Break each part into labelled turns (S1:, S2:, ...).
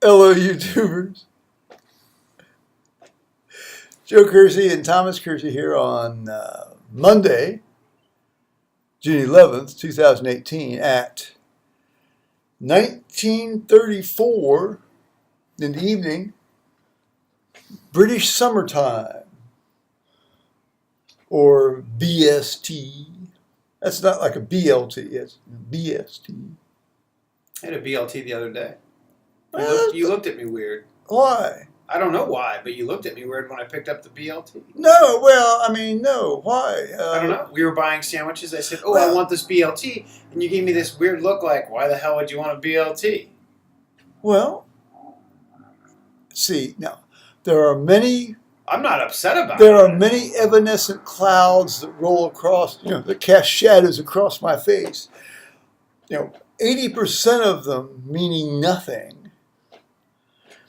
S1: Hello, YouTubers. Joe Kersey and Thomas Kersey here on Monday, June 11th, 2018 at 1934 in the evening, British summertime, or BST. That's not like a BLT, it's BST.
S2: I had a BLT the other day. You looked at me weird.
S1: Why?
S2: I don't know why, but you looked at me weird when I picked up the BLT.
S1: No, no. Why?
S2: I don't know. We were buying sandwiches. I said, I want this BLT. And you gave me this weird look like, why the hell would you want a BLT?
S1: Well, see, now, there are many...
S2: I'm not upset about it.
S1: There are many evanescent clouds that roll across, that cast shadows across my face. 80% of them meaning nothing.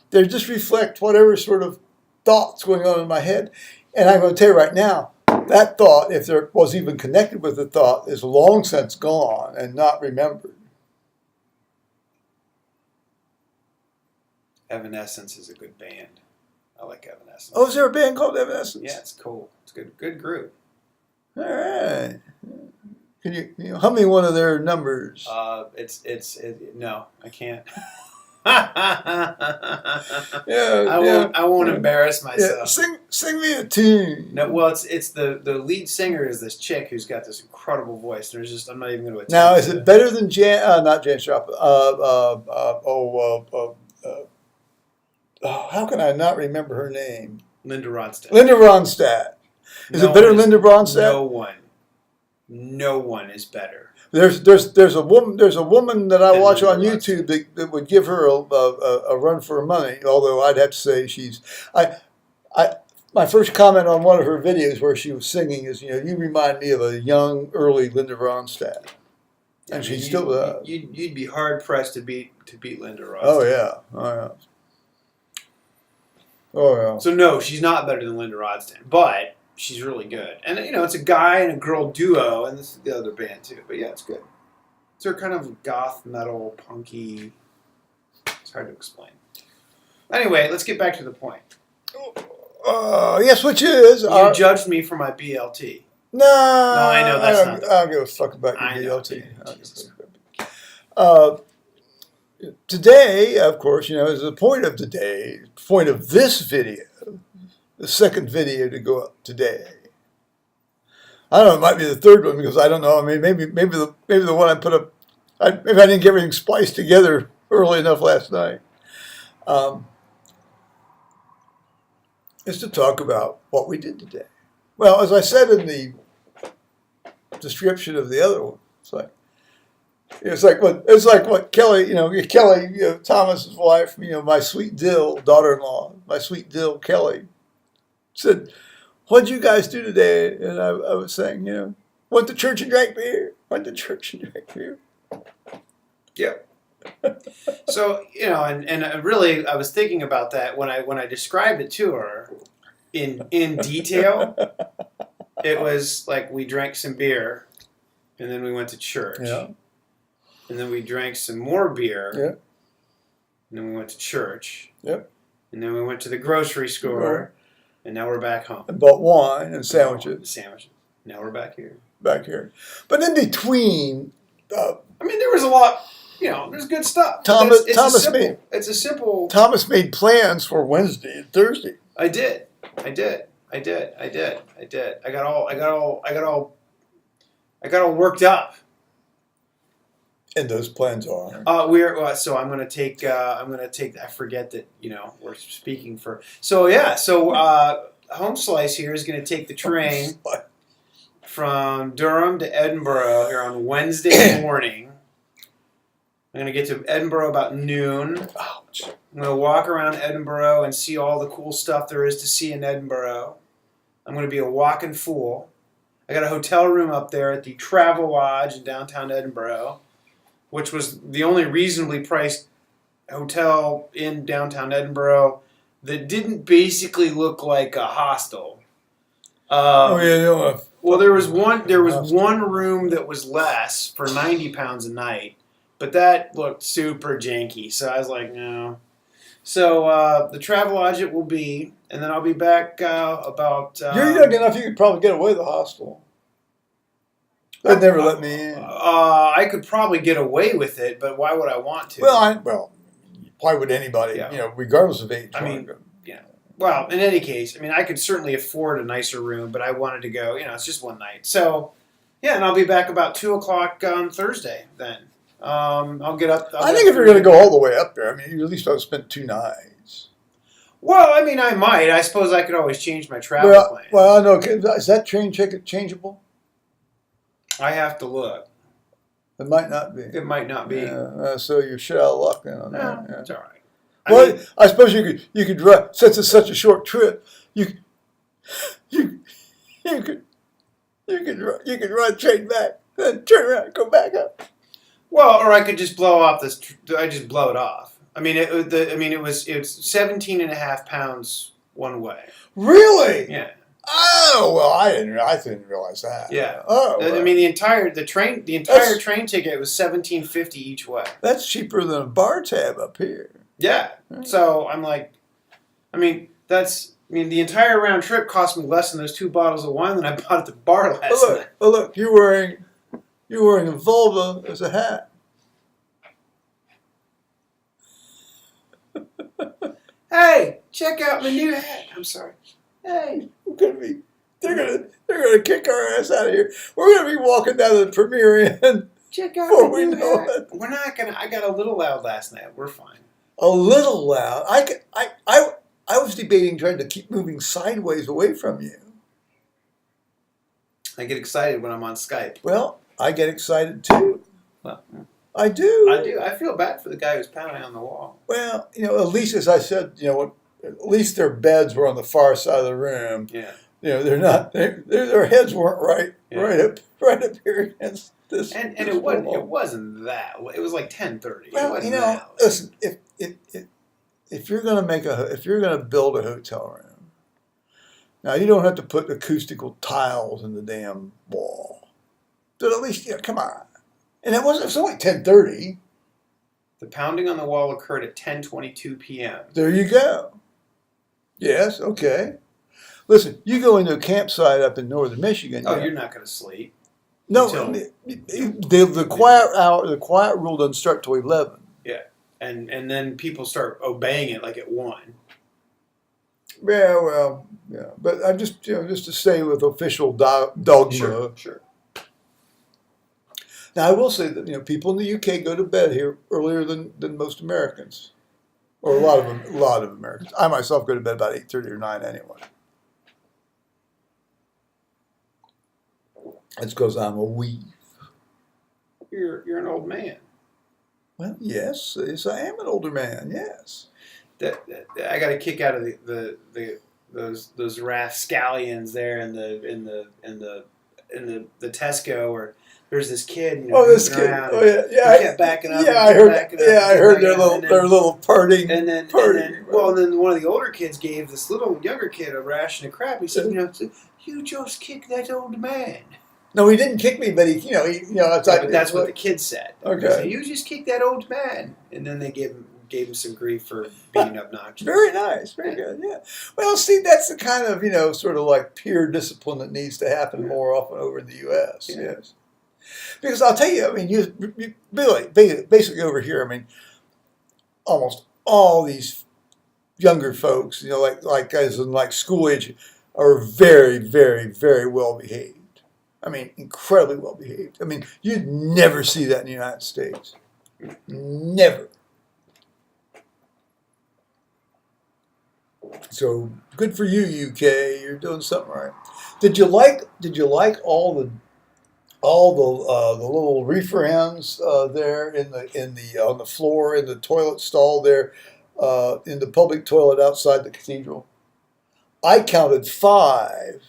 S1: They just reflect whatever sort of thoughts going on in my head. And I'm going to tell you right now, that thought, if there was even connected with the thought, is long since gone and not remembered.
S2: Evanescence is a good band. I like Evanescence.
S1: Oh, is there a band called Evanescence?
S2: Yeah, it's cool. It's good group.
S1: All right. Can you hum me one of their numbers?
S2: No, I can't. I won't embarrass myself.
S1: Yeah, sing me a tune.
S2: No, well, it's the lead singer is this chick who's got this incredible voice. And I'm not even going to attempt.
S1: Now, is it better than not Jan Sharp? How can I not remember her name?
S2: Linda Ronstadt.
S1: Linda Ronstadt. Is it better than Linda Ronstadt?
S2: No one is better.
S1: There's a woman that I watch on YouTube that would give her a run for her money. Although I'd have to say my first comment on one of her videos where she was singing is, you remind me of a young, early Linda Ronstadt, and she still does.
S2: You'd be hard pressed to beat Linda Ronstadt.
S1: Oh yeah.
S2: So no, she's not better than Linda Ronstadt, but she's really good. And it's a guy and a girl duo, and this is the other band too. But yeah, it's good. They're kind of goth metal, punky. It's hard to explain. Anyway, let's get back to the point.
S1: Yes, which is
S2: you judged me for my BLT.
S1: No,
S2: I know that's not.
S1: I don't give a fuck about your BLT. Today, of course, is the point of this video, the second video to go up today. I don't know, it might be the third one because I don't know. I mean, maybe the one I put up, maybe I didn't get everything spliced together early enough last night. Is to talk about what we did today. Well, as I said in the description of the other one, it's like what Kelly, Thomas's wife, my sweet dill daughter-in-law, my sweet dill Kelly, said, "What'd you guys do today?" And I was saying, went to church and drank beer.
S2: Yep. So and really, I was thinking about that when I described it to her in detail. It was like we drank some beer, and then we went to church.
S1: Yeah.
S2: And then we drank some more beer.
S1: Yep.
S2: And then we went to church.
S1: Yep.
S2: And then we went to the grocery store. And now we're back home.
S1: And bought wine and sandwiches.
S2: Now we're back here.
S1: But in between...
S2: there was a lot... there's good stuff.
S1: Thomas made plans for Wednesday and Thursday.
S2: I did. I got all worked up.
S1: And those plans are.
S2: So I'm gonna take. I forget that we're speaking for. So yeah. So Home Slice here is gonna take the train from Durham to Edinburgh here on Wednesday morning. I'm gonna get to Edinburgh about noon.
S1: Ouch.
S2: I'm gonna walk around Edinburgh and see all the cool stuff there is to see in Edinburgh. I'm gonna be a walking fool. I got a hotel room up there at the Travel Lodge in downtown Edinburgh, which was the only reasonably priced hotel in downtown Edinburgh that didn't basically look like a hostel. Well, there was one room that was less for £90 a night, but that looked super janky. So I was like, no. So the Travelodge it will be, and then I'll be back about.
S1: You're young enough, you could probably get away with the hostel. They'd never let me in.
S2: I could probably get away with it, but why would I want to?
S1: Well, why would anybody,
S2: Yeah.
S1: regardless of age?
S2: I mean, well, in any case, I mean, I could certainly afford a nicer room, but I wanted to go, it's just one night. So, yeah, and I'll be back about 2 o'clock on Thursday then. I'll get up.
S1: I think if you're going to go all the way up there, I mean, you at least ought to spend 2 nights.
S2: Well, I mean, I might. I suppose I could always change my travel plan.
S1: Well, I know. Is that train ticket changeable?
S2: I have to look.
S1: It might not be.
S2: It might not be.
S1: Yeah, so you're shit out of luck then on that.
S2: It's all right.
S1: Well, I suppose you could drive, since it's such a short trip. You could run train back, then turn around, and go back up.
S2: Well, or I could just blow off this. I just blow it off. I mean, it was 17 and a half pounds one way.
S1: Really?
S2: Yeah.
S1: Oh well, I didn't realize that.
S2: Yeah.
S1: Oh. Well.
S2: I mean, the entire train ticket was $17.50 each way.
S1: That's cheaper than a bar tab up here.
S2: Yeah. So I'm like, the entire round trip cost me less than those 2 bottles of wine that I bought at the bar last night.
S1: Oh look, you're wearing a vulva as a hat.
S2: Hey, check out my new hat. I'm sorry.
S1: Hey, they're gonna kick our ass out of here. We're gonna be walking down to the Premier Inn.
S2: Check out
S1: before
S2: my
S1: we
S2: new
S1: know
S2: hat.
S1: it.
S2: We're not gonna. I got a little loud last night. We're fine.
S1: A little loud. I was debating trying to keep moving sideways away from you.
S2: I get excited when I'm on Skype.
S1: Well, I get excited too.
S2: Well,
S1: I do.
S2: I do. I feel bad for the guy who's pounding on the wall.
S1: Well, at least as I said, at least their beds were on the far side of the room.
S2: Yeah.
S1: They're not. Their heads weren't right up here against this.
S2: And it wasn't that. It was like 10:30.
S1: Well, listen. If you're gonna build a hotel room, now you don't have to put acoustical tiles in the damn wall. But at least, come on. And it's only 10:30.
S2: The pounding on the wall occurred at 10:22 p.m.
S1: There you go. Yes, okay. Listen, you go into a campsite up in northern Michigan.
S2: Oh, you're not going to sleep.
S1: No, the quiet rule doesn't start till 11.
S2: Yeah, and then people start obeying it like at 1.
S1: Yeah, well, yeah, but I'm just just to stay with official dogma.
S2: Sure.
S1: Now I will say that people in the UK go to bed here earlier than most Americans, or a lot of Americans. I myself go to bed about 8:30 or 9 anyway. That's because I'm a weave.
S2: You're an old man.
S1: Well, yes, I am an older man. Yes.
S2: I got a kick out of those rascallions there in the Tesco where there's this kid.
S1: This kid.
S2: Oh yeah. He kept backing up.
S1: Yeah, I heard their little parting.
S2: And then one of the older kids gave this little younger kid a ration of crap. He said, "You just kicked that old man."
S1: No, he didn't kick me, but he.
S2: But that's what the kid said.
S1: Okay.
S2: Said, "You just kicked that old man," and then they gave him some grief for being obnoxious.
S1: Very nice, very good. Yeah. Well, see, that's the kind of sort of like peer discipline that needs to happen more often over in the U.S.
S2: Yeah.
S1: Yes. Because I'll tell you, you basically over here, almost all these younger folks, like guys in like school age, are very, very, very well behaved. Incredibly well behaved. You'd never see that in the United States. Never. So good for you, UK. You're doing something right. Did you like all the little reefer hens there on the floor in the toilet stall there in the public toilet outside the cathedral? I counted 5.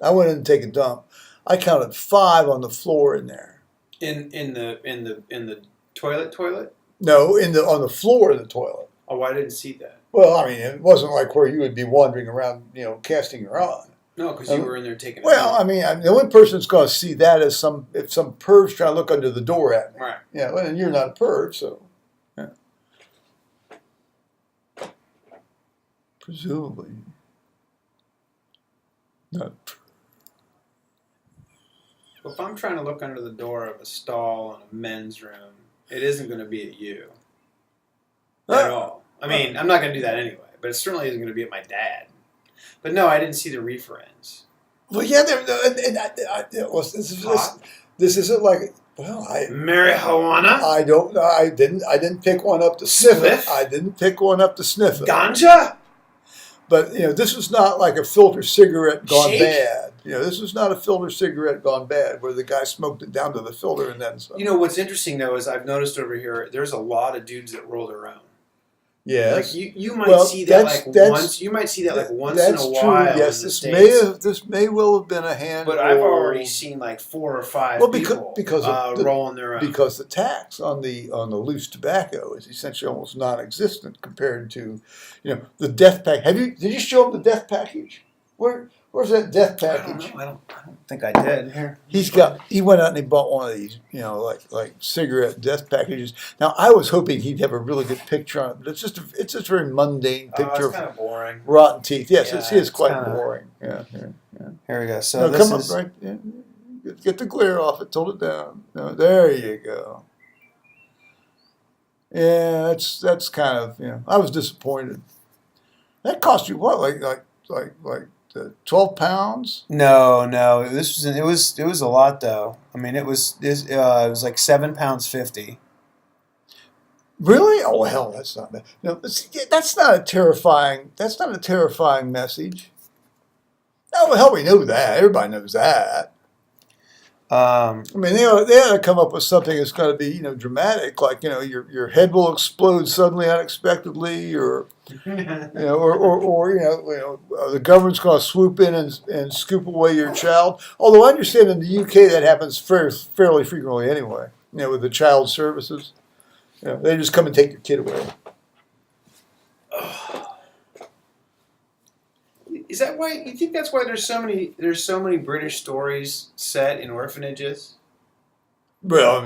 S1: I went in and take a dump. I counted 5 on the floor in there.
S2: In the toilet?
S1: No, on the floor of the toilet.
S2: Oh, I didn't see that.
S1: Well, it wasn't like where you would be wandering around, casting your eye.
S2: No, because you were in there taking.
S1: Well, the only person that's going to see that is if some perv's trying to look under the door at me.
S2: Right.
S1: Yeah, well, and you're not a perv, so. Yeah. presumably not.
S2: Well, if I'm trying to look under the door of a stall in a men's room, it isn't going to be at you at all. I mean, I'm not going to do that anyway, but it certainly isn't going to be at my dad. But no, I didn't see the referends.
S1: Well, yeah, this isn't like, well,
S2: Marijuana?
S1: I don't know. I didn't pick one up to sniff it.
S2: Spliff?
S1: I didn't pick one up to sniff it.
S2: Ganja?
S1: But this was not like a filter cigarette gone
S2: Shake?
S1: bad. This was not a filter cigarette gone bad, where the guy smoked it down to the filter and then some.
S2: What's interesting though is I've noticed over here there's a lot of dudes that roll their own.
S1: Yes,
S2: like you might see that once. You might see that like once in a while.
S1: True. Yes, this may well have been a hand.
S2: But I've already seen like 4 or 5 people rolling their own.
S1: Because the tax on the loose tobacco is essentially almost non-existent compared to, the death pack. Did you show him the death package? Where's that death package?
S2: I don't think I did. Here.
S1: He went out and he bought one of these, like cigarette death packages. Now I was hoping he'd have a really good picture on it, but it's just a very mundane picture
S2: it's kind of boring.
S1: Rotten teeth. Yes,
S2: Yeah,
S1: it is quite
S2: kinda
S1: boring. Yeah.
S2: Here we go. So
S1: Come up right. Yeah. Get the glare off it. Tilt it down. No, there you go. Yeah, that's kind of I was disappointed. That cost you what? Like 12 pounds?
S2: No. It was a lot though. I mean, it was like £7.50.
S1: Really? Oh hell, that's not bad. That's not a terrifying message. Oh hell, we know that. Everybody knows that. I mean, they ought to come up with something that's going to be, dramatic, like your head will explode suddenly, unexpectedly, or the government's going to swoop in and scoop away your child. Although I understand in the UK that happens fairly frequently anyway. With the child services, they just come and take your kid away.
S2: Is that why you think that's why there's so many British stories set in orphanages?
S1: Well,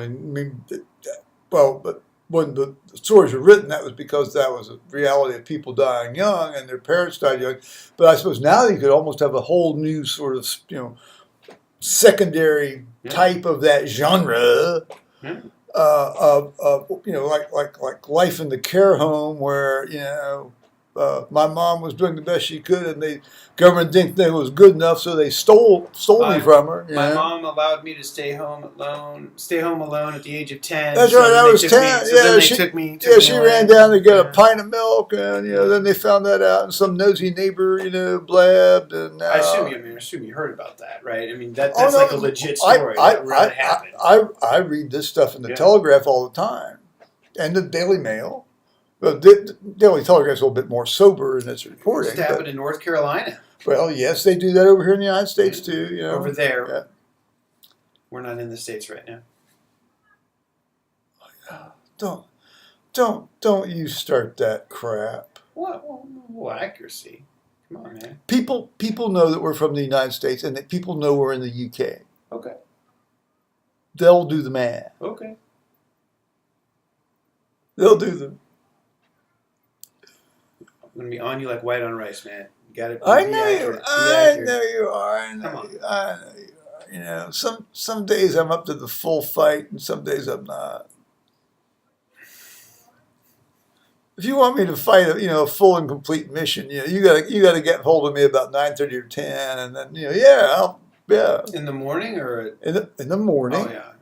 S1: but when the stories were written, that was because that was a reality of people dying young and their parents died young. But I suppose now you could almost have a whole new sort of secondary type of that genre. Yeah. Like life in the care home, where my mom was doing the best she could, and the government didn't think it was good enough, so they stole me from her.
S2: My mom allowed me to stay home alone at the age of 10.
S1: That's right, I was 10.
S2: She took me.
S1: She ran down to get a pint of milk, and then they found that out, and some nosy neighbor, blabbed, and
S2: I assume you heard about that, right? I mean, that's like a legit story. That really happened.
S1: I read this stuff in the Telegraph all the time, and the Daily Mail. Well, the Daily Telegraph's a little bit more sober in its reporting.
S2: It happened in North Carolina.
S1: Well, yes, they do that over here in the United States too.
S2: Over there. Yeah. We're not in the States right now.
S1: Don't you start that crap.
S2: What? Well, accuracy. Come on, man.
S1: People know that we're from the United States, and that people know we're in the UK.
S2: Okay.
S1: They'll do the math.
S2: Okay.
S1: They'll do the.
S2: I'm gonna be on you like white on rice, man. You gotta.
S1: I know you are. I know you are. Some days I'm up to the full fight, and some days I'm not. If you want me to fight a full and complete mission, you gotta get hold of me about 9:30 or 10, and then yeah.
S2: In the morning or
S1: in the morning?
S2: Oh yeah.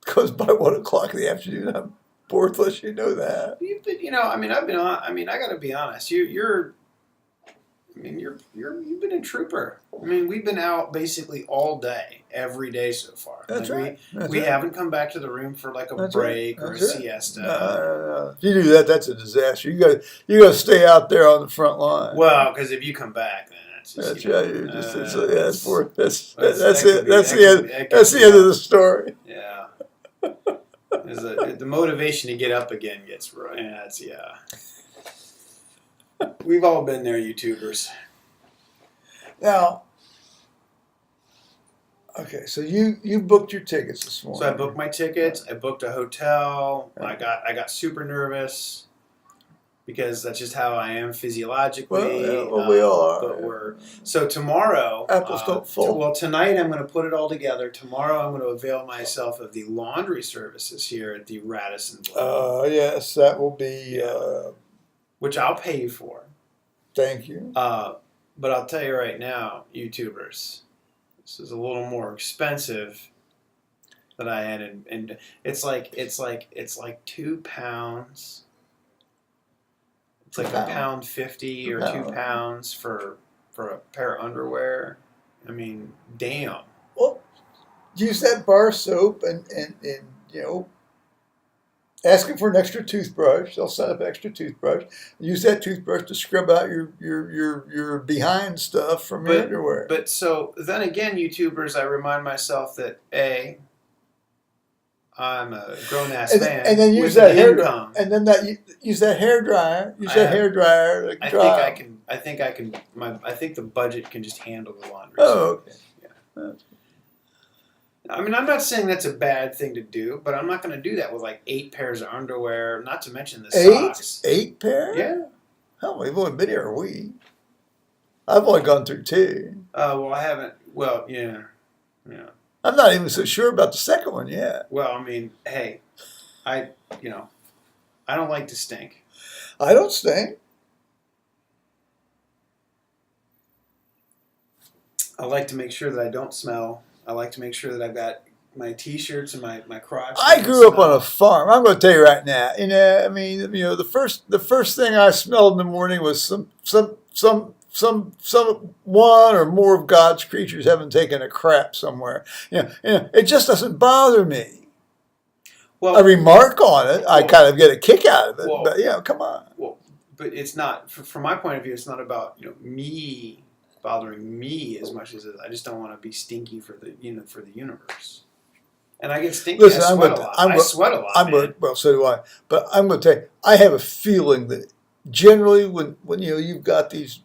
S1: Because by 1 o'clock in the afternoon, I'm worthless. You know that.
S2: You've been, I gotta be honest. You've been a trooper. I mean, we've been out basically all day, every day so far.
S1: That's right.
S2: We haven't come back to the room for like a break or a siesta.
S1: No. If you do that, that's a disaster. You got to stay out there on the front line.
S2: Well, because if you come back, then that's
S1: right. That's it. That's the end of the story.
S2: Yeah. The motivation to get up again gets right. We've all been there, YouTubers.
S1: Now, okay, so you booked your tickets this morning.
S2: So I booked my tickets. I booked a hotel. I got super nervous. because that's just how I am physiologically.
S1: Well, we all are.
S2: But so tomorrow.
S1: Apples don't fall.
S2: Well, tonight I'm going to put it all together. Tomorrow I'm going to avail myself of the laundry services here at the Radisson Blu.
S1: Yes, that will be.
S2: Which I'll pay you for.
S1: Thank you.
S2: But I'll tell you right now, YouTubers, this is a little more expensive than I had, and it's like 2 pounds. It's like £1.50 or £2 for a pair of underwear. I mean, damn.
S1: Well, use that bar soap and ask them for an extra toothbrush. They'll set up extra toothbrush. Use that toothbrush to scrub out your behind stuff from your underwear.
S2: But so then again, YouTubers, I remind myself that I'm a grown ass man.
S1: And then use that hair dryer. And then use that hair dryer. Use that hair dryer.
S2: I think the budget can just handle the laundry.
S1: Oh, okay.
S2: Yeah. I mean, I'm not saying that's a bad thing to do, but I'm not going to do that with like 8 pairs of underwear, not to mention the socks.
S1: 8 pairs?
S2: Yeah.
S1: Hell, we've only been here a week. I've only gone through 2.
S2: Well, I haven't. Well, yeah.
S1: I'm not even so sure about the second one yet.
S2: Well, I mean, hey, I don't like to stink.
S1: I don't stink.
S2: I like to make sure that I don't smell. I like to make sure that I've got my T-shirts and my crotch.
S1: I grew up on a farm. I'm going to tell you right now. I mean, the first thing I smelled in the morning was some one or more of God's creatures having taken a crap somewhere. It just doesn't bother me. Well, I remark on it. I kind of get a kick out of it. Well, but come on.
S2: Well, but it's not. From my point of view, it's not about me bothering me as much as I just don't want to be stinky for the universe. And I get stinky.
S1: Listen,
S2: I sweat a lot.
S1: Well, so do I. But I'm going to tell you, I have a feeling that generally when you've got these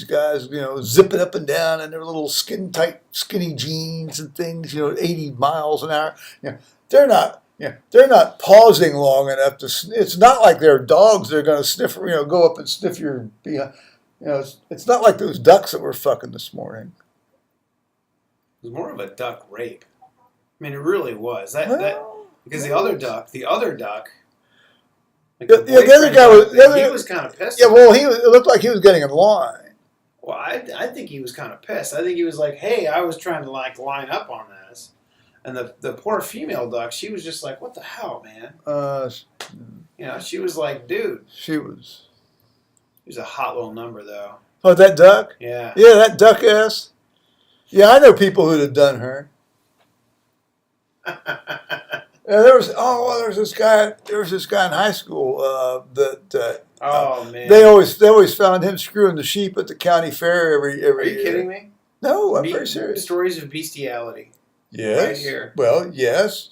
S1: guys zipping up and down in their little skinny jeans and things 80 miles an hour, they're not pausing long enough to. It's not like they're dogs. They're going to sniff. Go up and sniff your behind. It's not like those ducks that were fucking this morning.
S2: It was more of a duck rape. I mean, it really was. Because the other duck. Like the other guy he was kind of pissed.
S1: Yeah, well, it looked like he was getting in line.
S2: Well, I think he was kind of pissed. I think he was like, "Hey, I was trying to line up on this," and the poor female duck, she was just like, "What the hell, man?" She was like, "Dude." She was a hot little number, though.
S1: Oh, that duck?
S2: Yeah.
S1: Yeah, that duck ass. Yeah, I know people who'd have done her. There was this guy in high school
S2: man.
S1: They always found him screwing the sheep at the county fair every year.
S2: Are you kidding me?
S1: No, I'm very serious.
S2: Stories of bestiality.
S1: Yes.
S2: Right here.
S1: Well, yes.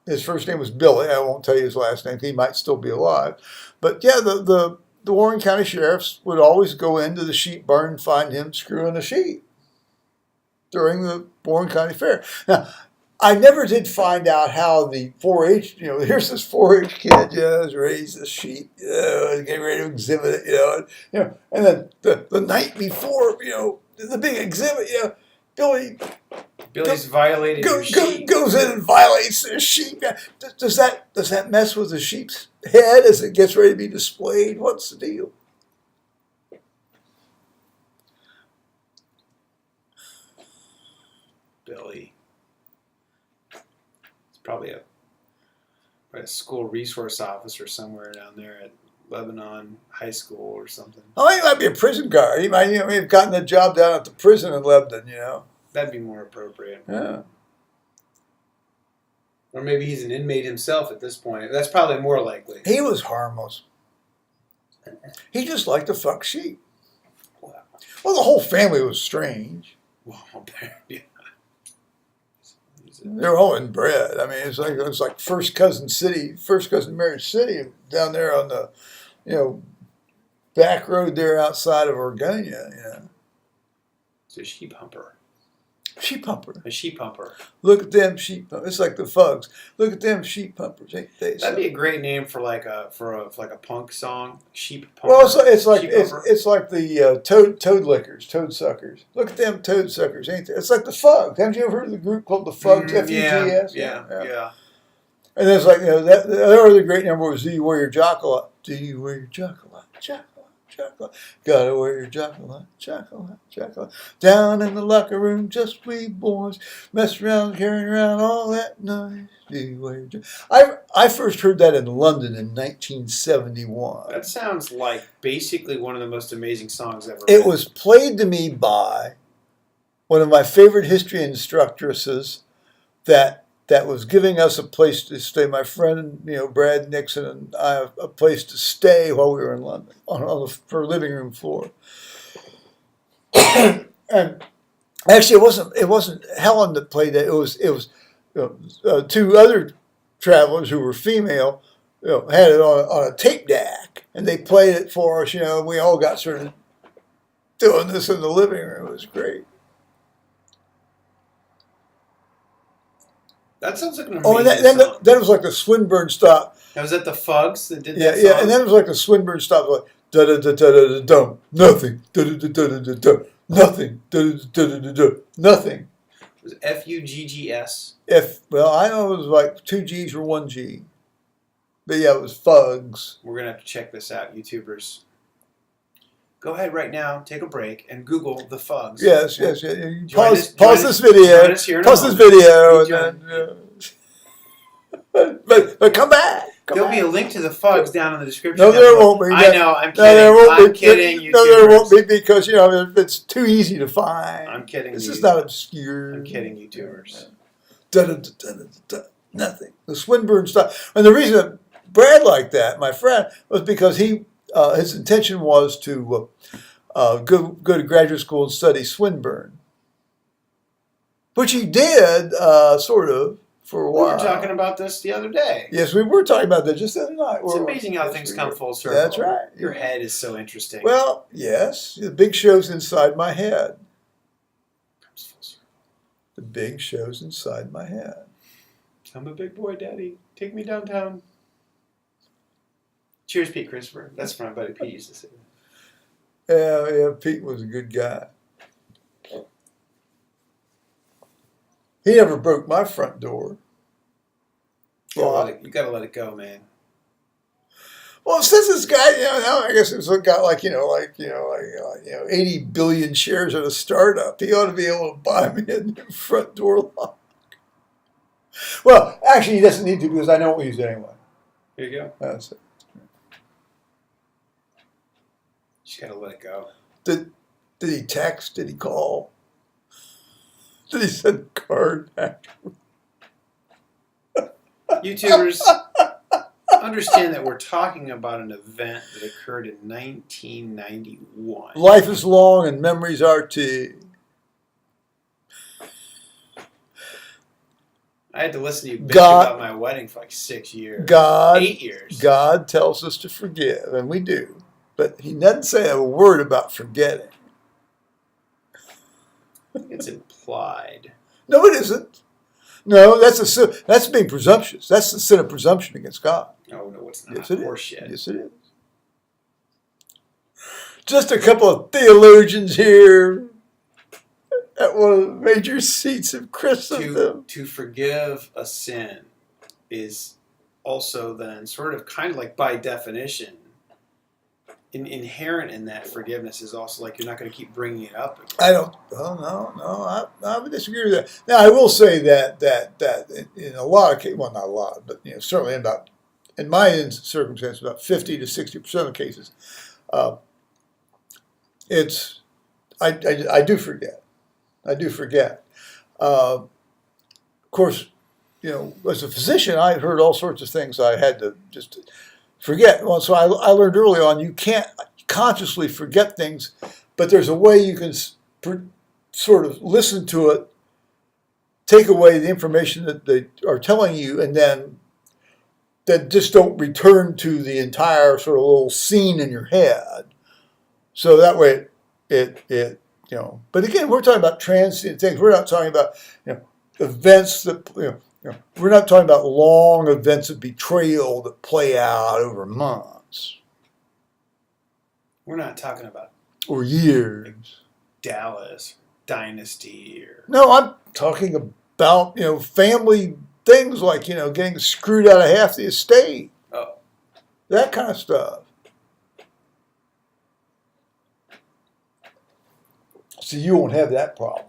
S1: His first name was Billy. I won't tell you his last name. He might still be alive. But yeah, the Warren County sheriffs would always go into the sheep barn and find him screwing a sheep during the Warren County Fair. Now, I never did find out how the 4-H, here's this 4-H kid, has raised a sheep, getting ready to exhibit it, and then the night before, the big exhibit,
S2: Billy's violated his sheep.
S1: Goes in and violates the sheep. Does that mess with the sheep's head as it gets ready to be displayed? What's the deal?
S2: Billy. It's probably a school resource officer somewhere down there at Lebanon High School or something.
S1: Oh, he might be a prison guard. He might have gotten a job down at the prison in Lebanon,
S2: That'd be more appropriate.
S1: Yeah.
S2: Or maybe he's an inmate himself at this point. That's probably more likely.
S1: He was harmless. He just liked to fuck sheep.
S2: Wow.
S1: Well, the whole family was strange.
S2: Well, yeah.
S1: They were all inbred. I mean, it was like first cousin marriage city down there on the, back road there outside of Oregonia.
S2: It's a sheep humper.
S1: Sheep pumper.
S2: A sheep pumper.
S1: Look at them sheep pumpers. It's like the Fugs. Look at them sheep pumpers. Ain't they?
S2: That'd be a great name for like a punk song. Sheep pumper.
S1: Well, it's like
S2: Sheep pumper.
S1: it's like the toad lickers, toad suckers. Look at them toad suckers, ain't they? It's like the Fugs. Haven't you ever heard of the group called the Fugs? F-U-G-S.
S2: Yeah.
S1: And there's like that. The other great number was "Do You Wear Your Jock a Lot? Do you wear your jock a lot? Jock a lot, jock a lot. Gotta wear your jock a lot, jock a lot, jock a lot. Down in the locker room, just we boys mess around, carrying around all that noise. Do you wear your jock? I first heard that in London in 1971.
S2: That sounds like basically one of the most amazing songs ever.
S1: It was played to me by one of my favorite history instructors that was giving us a place to stay. My friend, Brad Nixon and I, a place to stay while we were in London on her living room floor. And actually, it wasn't Helen that played that. It was two other travelers who were female. Had it on a tape deck, and they played it for us. We all got sort of doing this in the living room. It was great.
S2: That sounds like an amazing song.
S1: Then it was like the Swinburne stop.
S2: Now, was that the Fugs that did that song?
S1: Yeah, and then it was like the Swinburne stop, like da da da da da da nothing, da da da da da da nothing, da da da da da nothing.
S2: It was F-U-G-G-S.
S1: Well, I know it was like 2 G's or 1 G, but yeah, it was Fugs.
S2: We're gonna have to check this out, YouTubers. Go ahead right now, take a break, and Google the Fugs.
S1: Yes. Pause this video.
S2: Pause
S1: this video, and then. But come back.
S2: There'll be a link to the Fugs down in the description.
S1: No, there won't be.
S2: I know, I'm kidding.
S1: No, there won't
S2: I'm
S1: be.
S2: kidding, YouTubers.
S1: No, there won't be because it's too easy to find.
S2: I'm kidding.
S1: This is not obscure.
S2: I'm kidding, YouTubers.
S1: Nothing. The Swinburne stuff, and the reason that Brad liked that, my friend, was because his intention was to go to graduate school and study Swinburne, which he did sort of. For a while.
S2: We were talking about this the other day.
S1: Yes, we were talking about that just the other night.
S2: It's amazing how things come full circle.
S1: That's right.
S2: Your head is so interesting.
S1: Well, yes. The big show's inside my head.
S2: Comes full circle.
S1: The big show's inside my head.
S2: I'm a big boy, Daddy. Take me downtown. Cheers, Pete Christopher. That's what my buddy Pete used to say.
S1: Yeah, Pete was a good guy. He never broke my front door.
S2: You gotta let it go, man.
S1: Well, since this guy, now I guess it's got like 80 billion shares at a startup, he ought to be able to buy me a new front door lock. Well, actually, he doesn't need to because I don't use it anyway.
S2: Here you go.
S1: That's it.
S2: Just gotta let it go.
S1: Did he text? Did he call? Did he send a card back?
S2: YouTubers, understand that we're talking about an event that occurred in 1991.
S1: Life is long and memories are too.
S2: I had to listen to you bitch about my wedding for like 6 years. 8 years.
S1: God tells us to forgive, and we do. But he doesn't say a word about forgetting.
S2: It's implied.
S1: No, it isn't. No, that's being presumptuous. That's the sin of presumption against God.
S2: No, it's not.
S1: Yes, it
S2: Horseshit.
S1: is. Yes, it is. Just a couple of theologians here at one of the major seats of Christendom.
S2: To forgive a sin is also then sort of kind of like by definition, inherent in that forgiveness is also like you're not going to keep bringing it up again.
S1: I don't. Oh no. I would disagree with that. Now I will say that in a lot of cases, well, not a lot, but certainly in my circumstance, about 50 to 60% of cases, I do forget. I do forget. Of course, as a physician, I heard all sorts of things I had to just forget. Well, so I learned early on you can't consciously forget things, but there's a way you can sort of listen to it, take away the information that they are telling you, and then just don't return to the entire sort of little scene in your head. So that way it But again, we're talking about transient things. We're not talking about events that we're not talking about long events of betrayal that play out over months
S2: We're not talking about
S1: or years.
S2: Dallas Dynasty or
S1: No, I'm talking about family things like getting screwed out of half the estate, that kind of stuff. So you won't have that problem.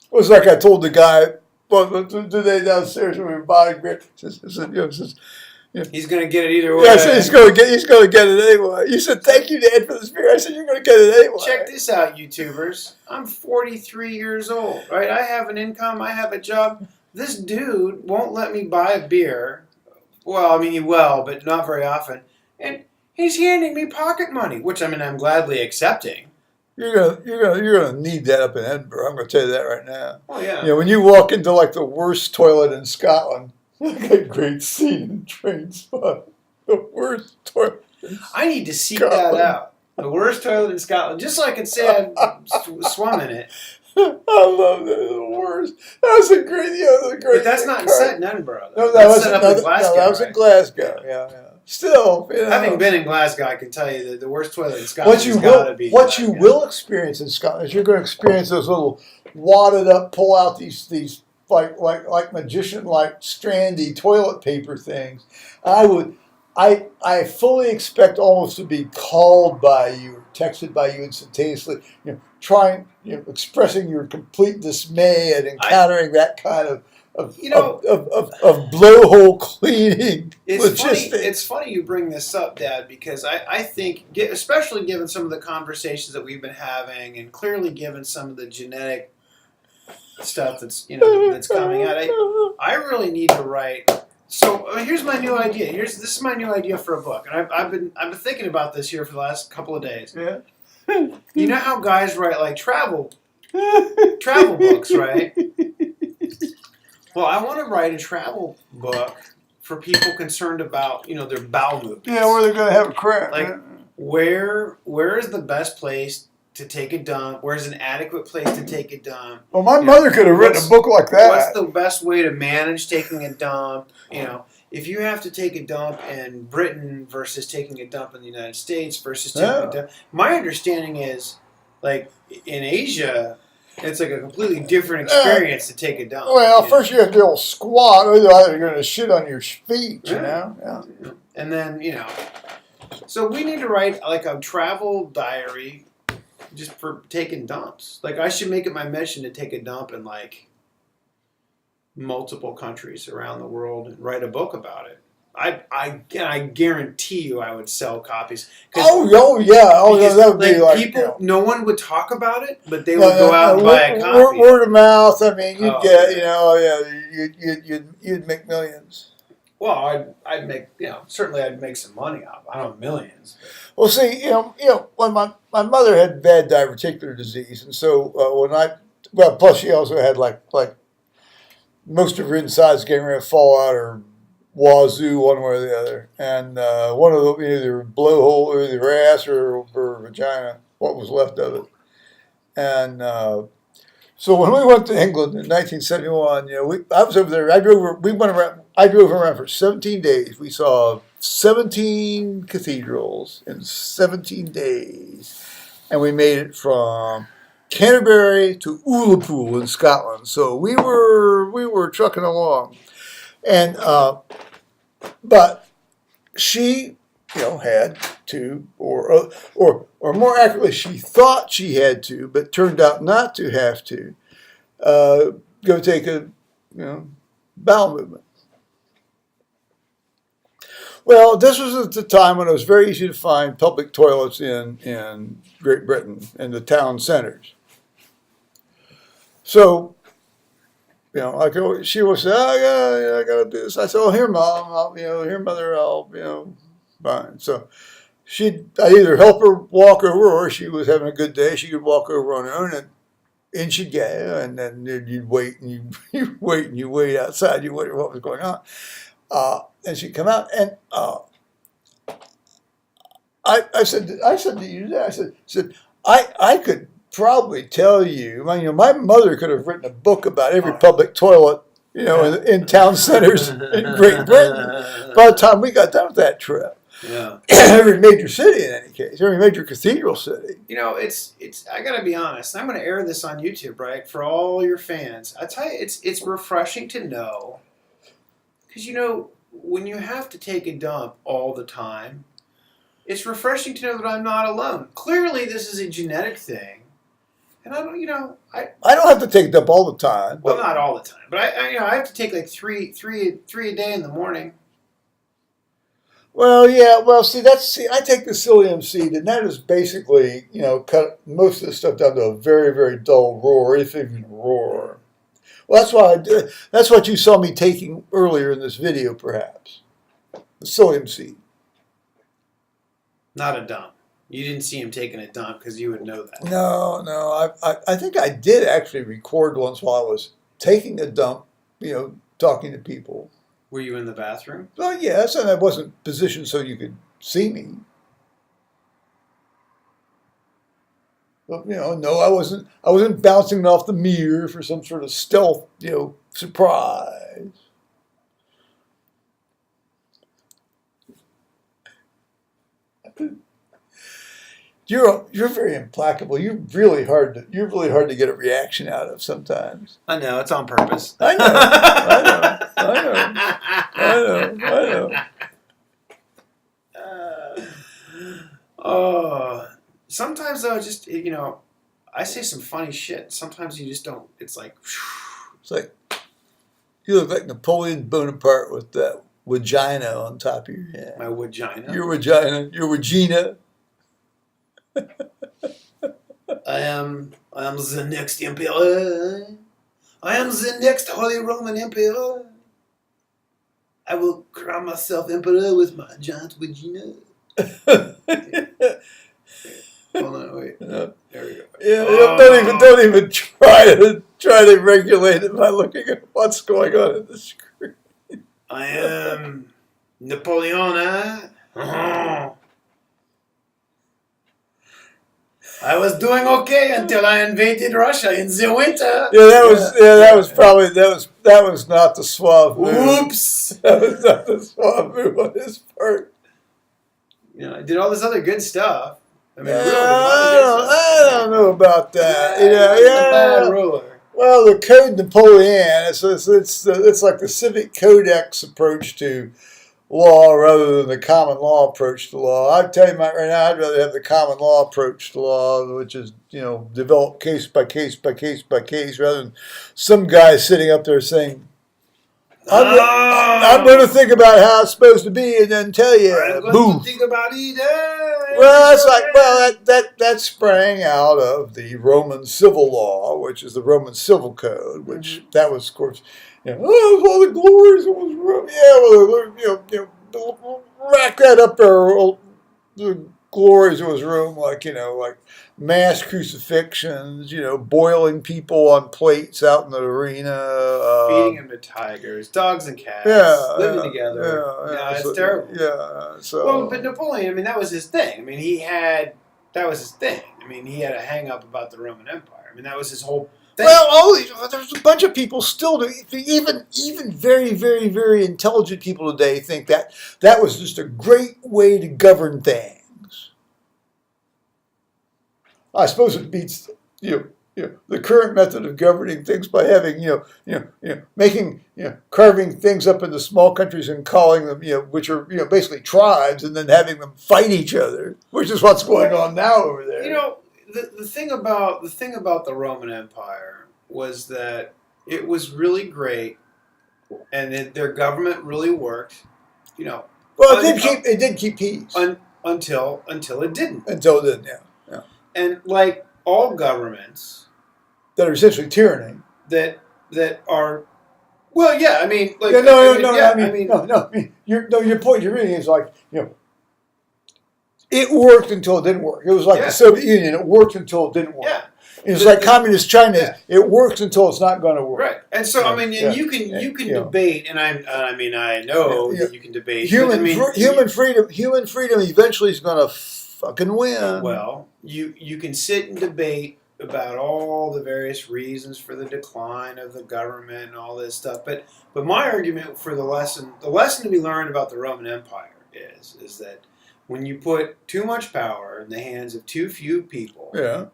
S1: It was like I told the guy today downstairs when we were buying beer.
S2: he's going to get it either way.
S1: Yeah, I said he's going to get it anyway. You said thank you, Dad, for this beer. I said you're going to get it anyway.
S2: Check this out, YouTubers. I'm 43 years old, right? I have an income. I have a job. This dude won't let me buy a beer. Well, I mean, he will, but not very often. And he's handing me pocket money, which I'm gladly accepting.
S1: You're gonna need that up in Edinburgh. I'm gonna tell you that right now.
S2: Oh yeah.
S1: When you walk into like the worst toilet in Scotland, a great scene in Train Spot. The worst toilet.
S2: I need to seek that out. The worst toilet in Scotland, just so I can say I've swum in it.
S1: I love that. The worst. That was a great.
S2: But that's not set in Edinburgh.
S1: No,
S2: that's set up in Glasgow.
S1: No, that was in Glasgow. Yeah. Still,
S2: having been in Glasgow, I can tell you that the worst toilet in Scotland has got to be.
S1: What you will experience in Scotland is you're going to experience those little wadded up, pull out these like magician like strandy toilet paper things. I fully expect almost to be called by you, texted by you instantaneously. Expressing your complete dismay at encountering that kind of blowhole cleaning logistics.
S2: It's funny you bring this up, Dad, because I think, especially given some of the conversations that we've been having, and clearly given some of the genetic stuff that's coming out, I really need to write. So here's my new idea. This is my new idea for a book, and I've been thinking about this here for the last couple of days.
S1: Yeah.
S2: You know how guys write like travel books, right? Well, I want to write a travel book for people concerned about, their bowel movements.
S1: Yeah, where they're going to have a crap.
S2: Like, where is the best place to take a dump? Where's an adequate place to take a dump?
S1: Well, my mother could have written a book like that.
S2: What's the best way to manage taking a dump? If you have to take a dump in Britain versus taking a dump in the United States versus taking a dump. My understanding is, like, in Asia, it's like a completely different experience to take a dump.
S1: Well, first you have to be able to squat, otherwise you're going to shit on your feet, Yeah.
S2: And then, so we need to write like a travel diary just for taking dumps. Like, I should make it my mission to take a dump in like multiple countries around the world and write a book about it. I guarantee you I would sell copies.
S1: Oh yeah, that would be like
S2: people. No one would talk about it, but they would go out and buy a copy.
S1: Word of mouth. I mean, you'd make millions.
S2: Well, I'd make certainly I'd make some money off. I don't know, millions.
S1: Well, see, when my mother had bad diverticular disease, and so plus she also had like most of her insides getting ready to fall out or wazoo one way or the other, and one of them either blowhole or either ass or vagina, what was left of it, and so when we went to England in 1971, I was over there. I drove around for 17 days. We saw 17 cathedrals in 17 days, and we made it from Canterbury to Ullapool in Scotland. So we were trucking along, and but she, had to, or more accurately, she thought she had to, but turned out not to have to go take a bowel movement. Well, this was at the time when it was very easy to find public toilets in Great Britain in the town centers. So, she would say, I got to do this. I said, oh, here, Mom, here, Mother, fine. So I'd either help her walk over, or she was having a good day, she could walk over on her own, and in she'd go, and then you'd wait, and you wait outside, you wonder what was going on. And she'd come out, and I said to you that, I said, I could probably tell you, my mother could have written a book about every public toilet, in town centers in Great Britain by the time we got done with that trip.
S2: Yeah.
S1: Every major city, in any case, every major cathedral city.
S2: It's. I gotta be honest. I'm gonna air this on YouTube, right, for all your fans. I tell you, it's refreshing to know, because when you have to take a dump all the time, it's refreshing to know that I'm not alone. Clearly, this is a genetic thing, and I don't. I
S1: don't have to take a dump all the time.
S2: Well, not all the time, but I have to take like three a day in the morning.
S1: Well, yeah. Well, I take the psyllium seed, and that is basically, cut most of the stuff down to a very, very dull roar, if even roar. Well, that's why I did. That's what you saw me taking earlier in this video, perhaps. The psyllium seed.
S2: Not a dump. You didn't see him taking a dump because you would know that.
S1: No. I think I did actually record once while I was taking a dump, talking to people.
S2: Were you in the bathroom?
S1: Well, yes, and I wasn't positioned so you could see me. But, no, I wasn't. I wasn't bouncing off the mirror for some sort of stealth, surprise. You're very implacable. You're really hard to get a reaction out of sometimes.
S2: I know, it's on purpose.
S1: I
S2: know. Sometimes though, just I say some funny shit. Sometimes you just don't. It's like
S1: you look like Napoleon Bonaparte with that vagina on top of your head.
S2: My vagina.
S1: Your vagina. Your Regina.
S2: I am the next emperor. I am the next Holy Roman Emperor. I will crown myself emperor with my giant vagina. Hold on, wait.
S1: No.
S2: There we go.
S1: Yeah, don't even try to regulate it by looking at what's going on in the screen.
S2: I am Napoleon. I was doing okay until I invaded Russia in the winter.
S1: That was not the suave move.
S2: Oops.
S1: That was not the suave move on his part.
S2: I did all this other good stuff. I mean, really,
S1: I don't know about that.
S2: Bad ruler.
S1: Well, the Code Napoleon, it's like the civic codex approach to law rather than the common law approach to law. I tell you right now, I'd rather have the common law approach to law, which is developed case by case by case by case, rather than some guy sitting up there saying, I'm going to think about how it's supposed to be and then tell you.
S2: I'm going to think about it.
S1: That sprang out of the Roman civil law, which is the Roman civil code, which that was, of course, all the glories of Rome. Rack that up there, the glories of his room, like mass crucifixions, boiling people on plates out in the arena.
S2: Feeding them to tigers, dogs and cats, living together. It's terrible.
S1: Yeah.
S2: Well, but Napoleon, that was his thing. That was his thing. He had a hang up about the Roman Empire. That was his whole thing.
S1: Well, there's a bunch of people still do. Even very, very, very intelligent people today think that was just a great way to govern things. I suppose it beats the current method of governing things by having carving things up into small countries and calling them which are basically tribes, and then having them fight each other, which is what's going on now over there.
S2: The thing about the Roman Empire was that it was really great, and their government really worked. Well,
S1: it did keep peace
S2: until it didn't.
S1: Until it didn't, yeah.
S2: And like all governments
S1: that are essentially tyranny,
S2: that are, well, yeah,
S1: your point you're reading is like, it worked until it didn't work. It was like the Soviet Union. It worked until it didn't work.
S2: Yeah.
S1: It's like communist China. Yeah. It works until it's not going to work.
S2: Right. And so you can debate, and I know that you can debate.
S1: Human freedom eventually is going to fucking win.
S2: Well, you can sit and debate about all the various reasons for the decline of the government and all this stuff. But my argument for the lesson to be learned about the Roman Empire is that when you put too much power in the hands of too few people,
S1: Yeah.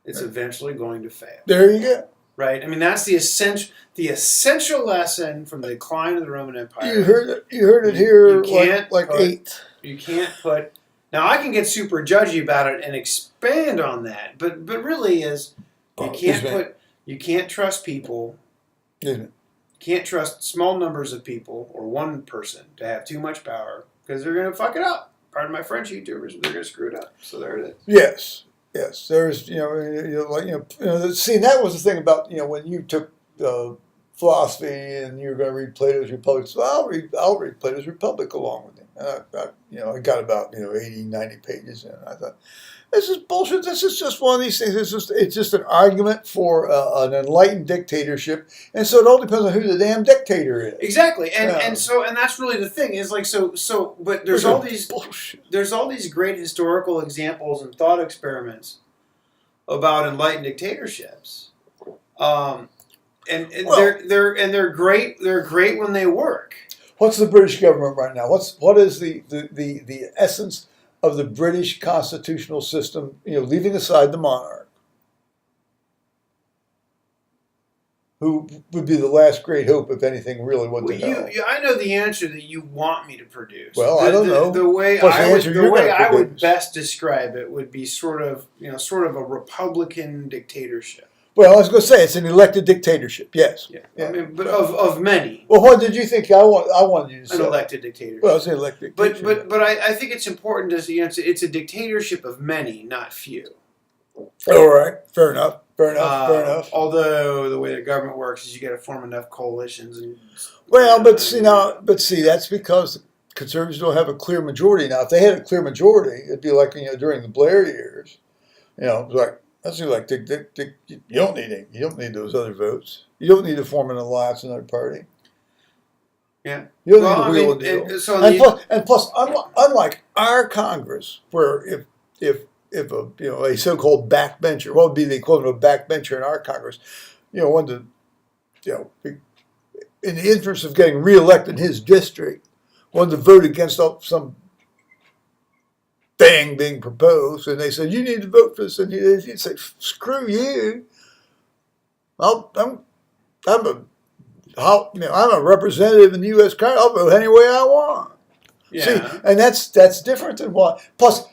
S2: it's eventually going to fail.
S1: There you go.
S2: Right? I mean, that's the essential lesson from the decline of the Roman Empire.
S1: You heard it here
S2: You can't
S1: like
S2: put-
S1: 8.
S2: You can't put. Now I can get super judgy about it and expand on that, but really is you can't trust people.
S1: Isn't it?
S2: You can't trust small numbers of people or one person to have too much power because they're going to fuck it up. Pardon my French, YouTubers, they're going to screw it up. So there it is.
S1: Yes. Yes. There's see, that was the thing about when you took philosophy and you were going to read Plato's Republic. So I'll read Plato's Republic along with him. And I got about 80, 90 pages in. I thought, this is bullshit. This is just one of these things. It's just an argument for an enlightened dictatorship, and so it all depends on who the damn dictator is.
S2: Exactly, and that's really the thing is like so. But there's all these
S1: bullshit.
S2: There's all these great historical examples and thought experiments about enlightened dictatorships, and they're great. They're great when they work.
S1: What's the British government right now? What is the essence of the British constitutional system? Leaving aside the monarch, who would be the last great hope, if anything, really what they know.
S2: I know the answer that you want me to produce.
S1: Well, I don't know.
S2: The way I would best describe it would be sort of a Republican dictatorship.
S1: Well, I was going to say it's an elected dictatorship. Yes.
S2: Yeah. I mean, but of many.
S1: Well, what did you think I wanted you to say?
S2: An elected dictatorship.
S1: Well, it's an elected dictatorship.
S2: But I think it's important to see it's a dictatorship of many, not few.
S1: All right. Fair enough. Fair enough.
S2: Although the way the government works is you got to form enough coalitions and.
S1: Well, but see, that's because conservatives don't have a clear majority now. If they had a clear majority, it'd be like during the Blair years. It was like. That's like you don't need You don't need those other votes. You don't need to form an alliance with another party.
S2: Yeah.
S1: You don't need to wheel a deal. And plus, unlike our Congress, where if a so-called backbencher, what would be the equivalent of a backbencher in our Congress, wanted to, in the interest of getting reelected in his district, wanted to vote against some thing being proposed, and they said, you need to vote for this, and he'd say, screw you. I'm a representative in the U.S. Congress. I'll vote any way I want.
S2: Yeah.
S1: See, and that's different than what. Plus,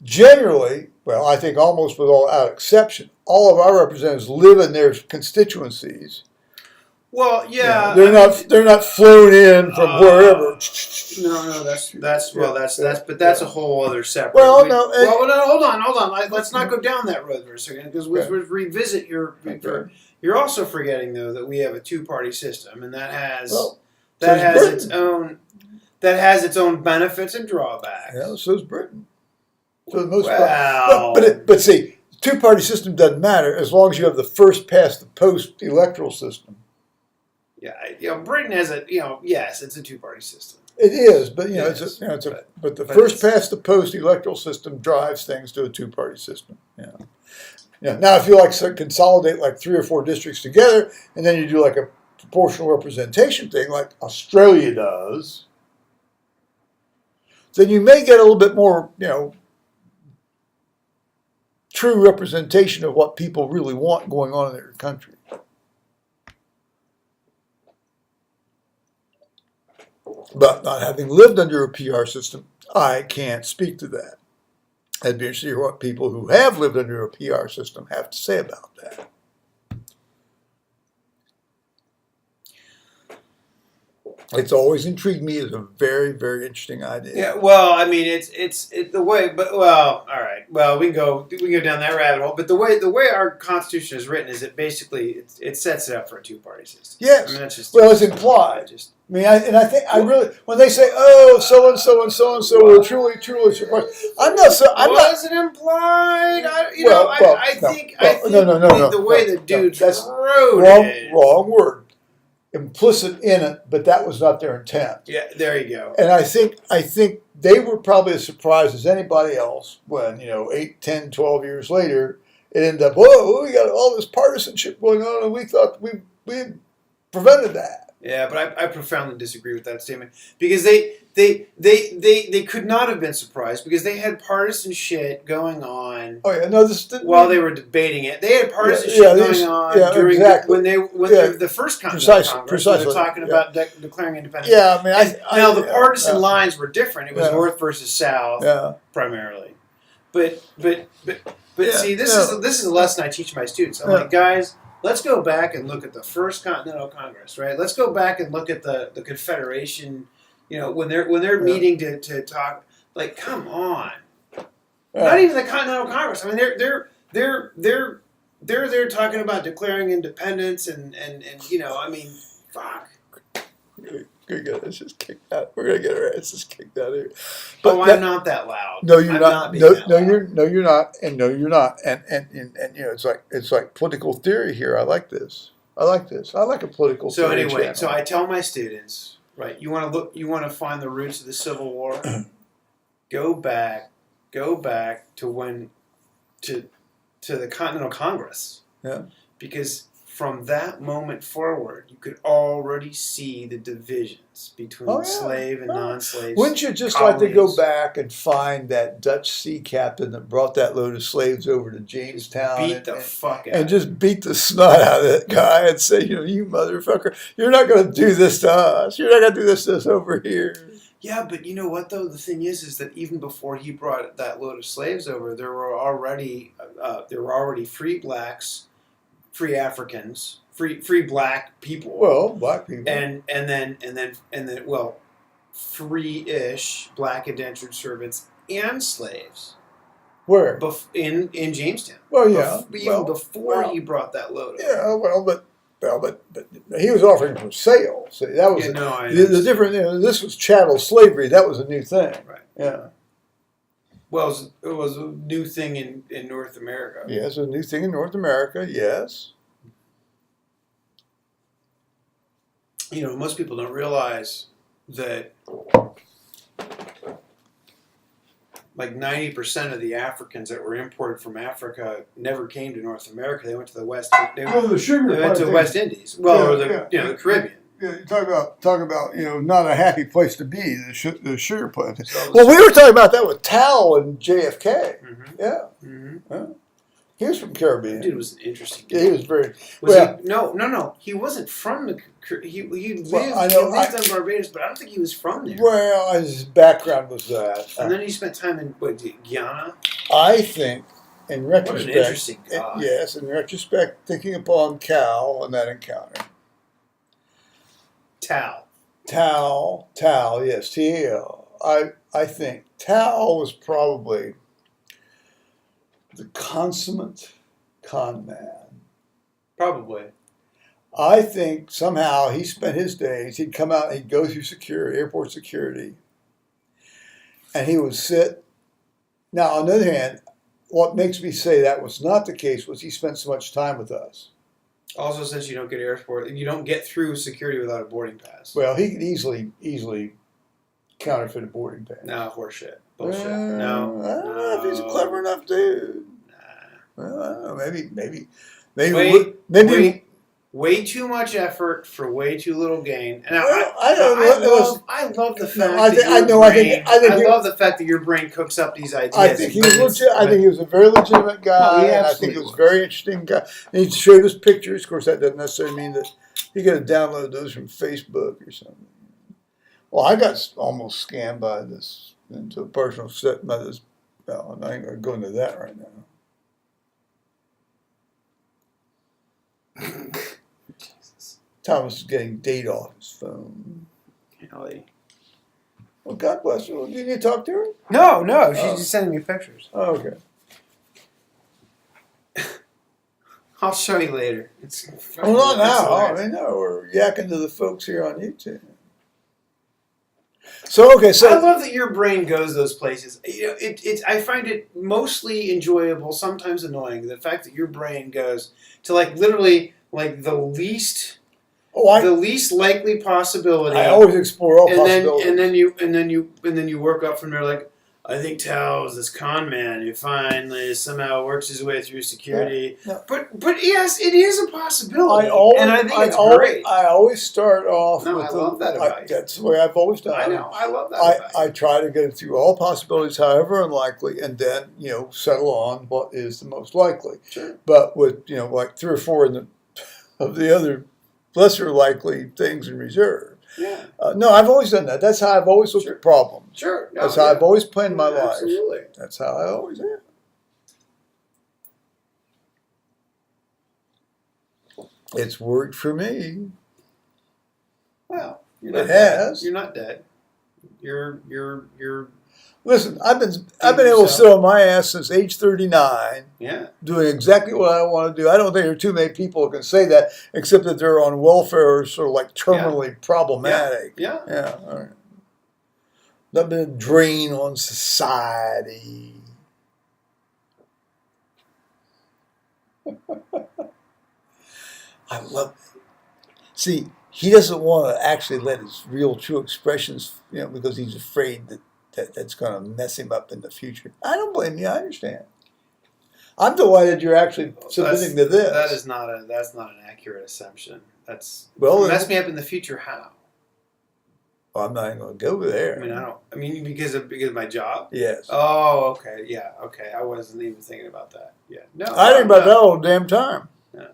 S1: generally, well, I think almost without exception, all of our representatives live in their constituencies.
S2: Well, yeah,
S1: they're not flown in from wherever.
S2: No, that's a whole other separate.
S1: Well,
S2: hold on. Let's not go down that road for a second because we'll revisit your. You're also forgetting though that we have a two-party system, and that has its own benefits and drawbacks.
S1: Yeah, so is Britain. For the most part. But see, two-party system doesn't matter as long as you have the first past the post electoral system.
S2: Yeah, Britain has yes, it's a two-party system.
S1: It is, but the first past the post electoral system drives things to a two-party system. Yeah. Now, if you consolidate like 3 or 4 districts together, and then you do like a proportional representation thing, like Australia does, then you may get a little bit more, true representation of what people really want going on in their country. But not having lived under a PR system, I can't speak to that. I'd be interested to hear what people who have lived under a PR system have to say about that. It's always intrigued me as a very, very interesting idea.
S2: Yeah, well, I mean, it's the way, but well, all right. Well, we can go down that rabbit hole. But the way our Constitution is written is it basically it sets it up for a two-party system.
S1: Yes.
S2: I mean, that's just
S1: it's implied. I think when they say, "Oh, so and so and so and so were truly surprised," I'm not.
S2: Was it implied? I think the way the dudes wrote it.
S1: Wrong word. Implicit in it, but that was not their intent.
S2: Yeah, there you go.
S1: And I think they were probably as surprised as anybody else when 8, 10, 12 years later, it ended up, whoa, we got all this partisanship going on, and we thought we had prevented that.
S2: Yeah, but I profoundly disagree with that statement because they could not have been surprised because they had partisan shit going on.
S1: Oh yeah, no, this didn't
S2: while they were debating it. They had partisan shit going on during when the first Continental Congress. They were talking about declaring independence.
S1: Yeah, I mean,
S2: now the partisan lines were different. It was North versus South primarily, but see, this is a lesson I teach my students. I'm like, guys. Let's go back and look at the first Continental Congress, right? Let's go back and look at the Confederation. You know, when they're meeting to talk, like, come on, not even the Continental Congress. I mean, they're talking about declaring independence and you know, I mean, fuck.
S1: We're gonna get us just kicked out. We're gonna get our asses kicked out of here.
S2: But I'm not that loud.
S1: No, you're not. No, you're not. And no, you're not. And you know, it's like political theory here. I like this. I like a political.
S2: So
S1: theory
S2: anyway,
S1: channel.
S2: so I tell my students, right? You want to find the roots of the Civil War. Go back to to the Continental Congress.
S1: Yeah.
S2: Because from that moment forward, you could already see the divisions between slave and non-slave.
S1: Wouldn't you just
S2: colonies.
S1: like to go back and find that Dutch sea captain that brought that load of slaves over to Jamestown and just beat the snot out of that guy and say, you know, you motherfucker, you're not going to do this to us. You're not going to do this to us over here.
S2: Yeah, but you know what, though? The thing is that even before he brought that load of slaves over, there were already free blacks, free Africans, free black people.
S1: Well, black people.
S2: And then well, free-ish black indentured servants and slaves.
S1: Where?
S2: In Jamestown.
S1: Well, yeah.
S2: Before he brought that load over.
S1: Yeah, but he was offering for sale. See, that was the different. You know, this was chattel slavery. That was a new thing.
S2: Right.
S1: Yeah.
S2: Well, it was a new thing in North America.
S1: Yes, a new thing in North America. Yes.
S2: You know, most people don't realize that like 90% of the Africans that were imported from Africa never came to North America. They went to the West. They went to the West Indies. Well, the Caribbean.
S1: Yeah, you talk about you know, not a happy place to be, the sugar plantation. Well, we were talking about that with Tal and JFK. Mm-hmm. Yeah. Mm-hmm. Yeah. He was from Caribbean.
S2: Dude was an interesting guy.
S1: Yeah, he was very.
S2: No. He wasn't from the. He lived on Barbados, but I don't think he was from there.
S1: Well, his background was that.
S2: And then he spent time in Guyana.
S1: I think, in retrospect,
S2: what an interesting guy.
S1: Yes, in retrospect, thinking upon Cal and that encounter.
S2: Tal,
S1: yes, T-A-L. I think Tal was probably the consummate con man.
S2: Probably.
S1: I think somehow he spent his days, he'd come out, he'd go through security, airport security, and he would sit. Now, on the other hand, what makes me say that was not the case was he spent so much time with us.
S2: Also, since you don't get through security without a boarding pass.
S1: Well, he could easily counterfeit a boarding pass.
S2: No, horseshit. Bullshit. No.
S1: I don't know if he's a clever enough dude.
S2: Nah.
S1: Well, I don't know. Maybe.
S2: Way too much effort for way too little gain. And I love the fact that your brain cooks up these ideas.
S1: I think he was legit. I think he was a very legitimate guy. And I think he was a very interesting guy. And he showed us pictures. Of course, that doesn't necessarily mean that he got to download those from Facebook or something. Well, I got almost scammed by this into a personal set by this. Well, I ain't going to go into that right now. Thomas is getting data off his phone.
S2: Golly.
S1: Well, God bless her. Did you talk to her?
S2: No. She's just sending me pictures.
S1: Oh, okay.
S2: I'll show you later.
S1: Well, not now. I mean, no, we're yakking to the folks here on YouTube. So, okay, so
S2: I love that your brain goes those places. You know, I find it mostly enjoyable, sometimes annoying. The fact that your brain goes to literally the least likely possibility.
S1: I always explore all possibilities.
S2: And then you work up from there like, I think Tao is this con man who finally somehow works his way through security.
S1: Yeah.
S2: But yes, it is a possibility,
S1: and
S2: I think it's great.
S1: I always start off
S2: No,
S1: with
S2: I love that about you.
S1: That's the way I've always done it.
S2: I know, I love that about you.
S1: I try to go through all possibilities, however unlikely, and then, settle on what is the most likely.
S2: Sure.
S1: But with, like 3 or 4 of the other lesser likely things in reserve.
S2: Yeah.
S1: No, I've always done that. That's how I've always looked at problems.
S2: Sure. No,
S1: That's how I've always planned my life.
S2: Absolutely.
S1: That's how I always am. It's worked for me.
S2: Well, you're
S1: It
S2: not
S1: has.
S2: dead. You're not dead. You're
S1: Listen, I've been able to sit on my ass since age 39.
S2: Yeah.
S1: Doing exactly what I want to do. I don't think there are too many people who can say that, except that they're on welfare or sort of like terminally problematic.
S2: Yeah.
S1: Yeah. All right. Not been a drain on society. I love it. See, he doesn't want to actually let his real true expressions, because he's afraid that's going to mess him up in the future. I don't blame you. I understand. I'm delighted you're actually submitting to this.
S2: That's not an accurate assumption. Mess me up in the future. How?
S1: Well, I'm not even going to go there.
S2: I mean, because of my job.
S1: Yes.
S2: Oh, okay. Yeah. Okay. I wasn't even thinking about that. Yeah. No.
S1: I think about that all the damn time.
S2: Yeah.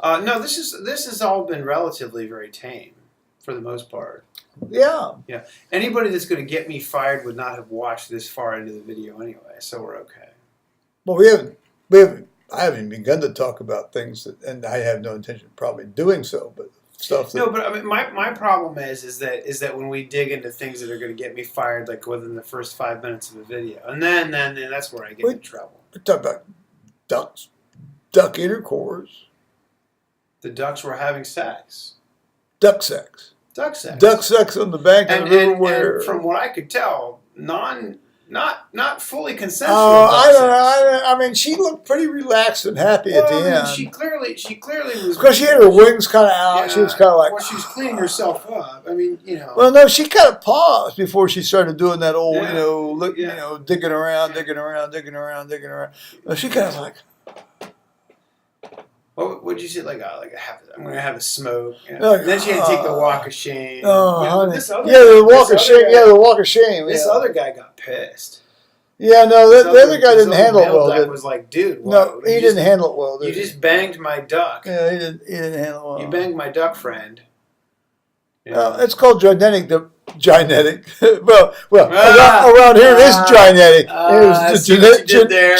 S2: No. This has all been relatively very tame, for the most part.
S1: Yeah.
S2: Yeah. Anybody that's going to get me fired would not have watched this far into the video anyway, so we're okay.
S1: Well, I haven't begun to talk about things and I have no intention of probably doing so, but stuff that...
S2: No, but I mean, my problem is that when we dig into things that are going to get me fired, like within the first 5 minutes of a video, and then that's where I get in trouble.
S1: We talk about duck intercourse.
S2: The ducks were having sex.
S1: Duck sex.
S2: Duck sex.
S1: Duck sex on the bank of the river where...
S2: And from what I could tell, not fully consensual.
S1: I don't know. I mean, she looked pretty relaxed and happy at the end.
S2: She clearly was.
S1: Because she had her wings kind of out. Yeah, she was kind of like...
S2: Well, she was cleaning herself up. I mean,
S1: Well, no, she kind of paused before she started doing that old, digging around. Well, she kind of like...
S2: What would you say? I'm going to have a smoke. And then she had to take the walk of shame.
S1: The walk of shame. The walk of shame.
S2: This other guy got pissed.
S1: Yeah, no, the other guy didn't handle it well.
S2: Duck was like, dude,
S1: no, he didn't handle it well.
S2: You just banged my duck.
S1: Yeah, he didn't handle it well.
S2: You banged my duck friend.
S1: It's called genetic. Well, around here it is genetic.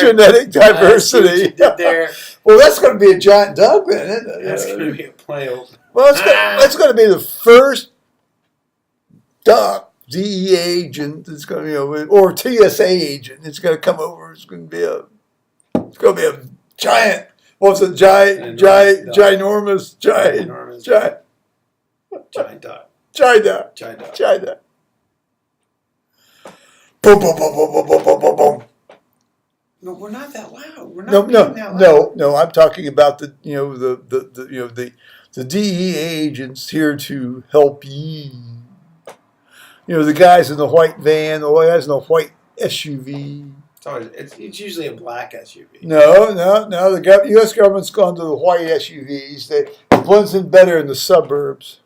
S1: Genetic diversity. Well, that's going to be a giant duck then, isn't it?
S2: That's going to be a play open.
S1: Well, it's going to be the first duck DEA agent that's going to, or TSA agent. It's going to come over. It's going to be a giant. What's a ginormous
S2: duck.
S1: China. Boom, boom, boom, boom, boom, boom, boom, boom, boom.
S2: No, we're not that loud. We're not that loud.
S1: No. I'm talking about the DEA agents here to help ye. The guys in the white van, the guys in the white SUV.
S2: It's usually a black SUV.
S1: No. The U.S. government's gone to the white SUVs. It blends in better in the suburbs.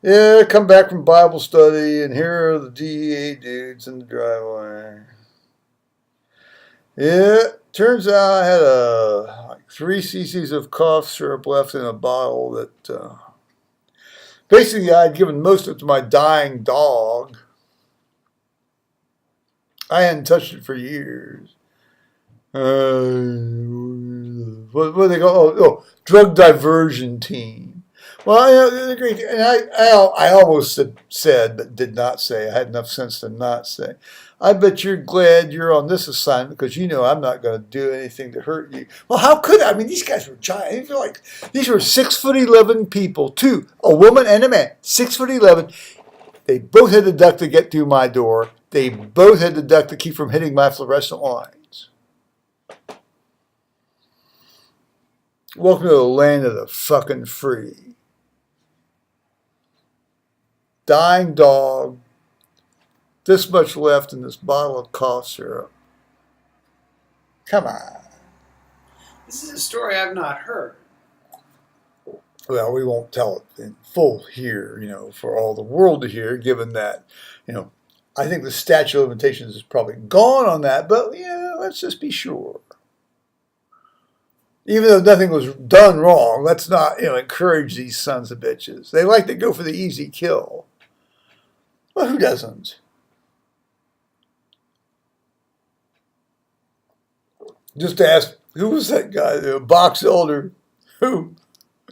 S1: Yeah, come back from Bible study, and here are the DEA dudes in the driveway. Yeah, turns out I had 3 cc's of cough syrup left in a bottle that basically I had given most of it to my dying dog. I hadn't touched it for years. What do they call? Oh, drug diversion team. Well, and I almost said, but did not say. I had enough sense to not say. I bet you're glad you're on this assignment because I'm not going to do anything to hurt you. Well, how could I? I mean, these guys were giant. These were 6'11" people, 2, a woman and a man, 6'11". They both had to duck to get through my door. They both had to duck to keep from hitting my fluorescent lines. Welcome to the land of the fucking free. Dying dog, this much left in this bottle of cough syrup. Come on.
S2: This is a story I've not heard.
S1: Well, we won't tell it in full here, for all the world to hear, given that, I think the statute of limitations is probably gone on that, but, let's just be sure. Even though nothing was done wrong, let's not, encourage these sons of bitches. They like to go for the easy kill. Well, who doesn't? Just ask, who was that guy, the box elder? Who?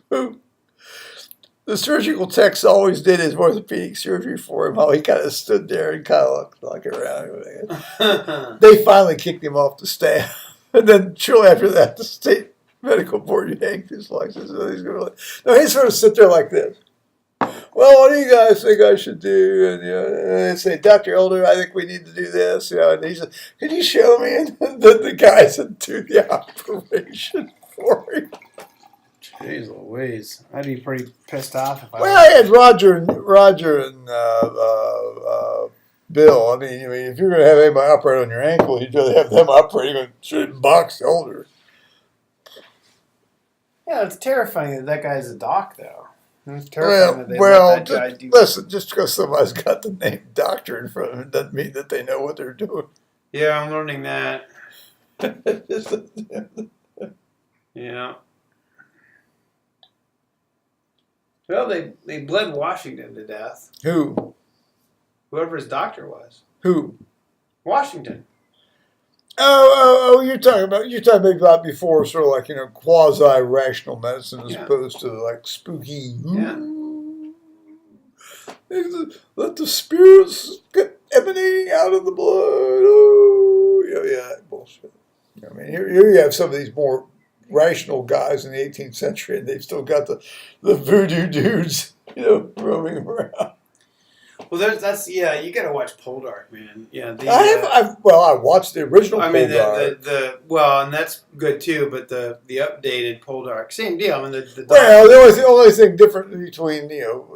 S1: The surgical techs always did his orthopedic surgery for him, how he kind of stood there and kind of looked like around. They finally kicked him off the staff. And then shortly after that, the state medical board yanked his license. No, he sort of sit there like this. Well, what do you guys think I should do? And, they say, Dr. Elder, I think we need to do this. And he said, can you show me? And the guys would do the operation for him.
S2: Jeez Louise. I'd be pretty pissed off if I
S1: I had Roger and Bill. I mean, if you're going to have anybody operate on your ankle, you'd rather have them operating on a box elder.
S2: Yeah, it's terrifying that guy's a doc, though. It's terrifying that they
S1: Well,
S2: let that guy do.
S1: listen, just because somebody's got the name doctor in front of them doesn't mean that they know what they're doing.
S2: Yeah, I'm learning that. Yeah. Well, they bled Washington to death.
S1: Who?
S2: Whoever his doctor was.
S1: Who?
S2: Washington.
S1: Oh! You're talking about before, sort of like quasi-rational medicine as opposed to like spooky.
S2: Yeah.
S1: Let the spirits get emanating out of the blood. Oh, yeah, bullshit. I mean, here you have some of these more rational guys in the 18th century, and they've still got the voodoo dudes, roaming around.
S2: Well, that's you got to watch Poldark, man. Yeah,
S1: I watched the original. I mean,
S2: and that's good too. But the updated Poldark, same deal. I mean,
S1: the only thing different between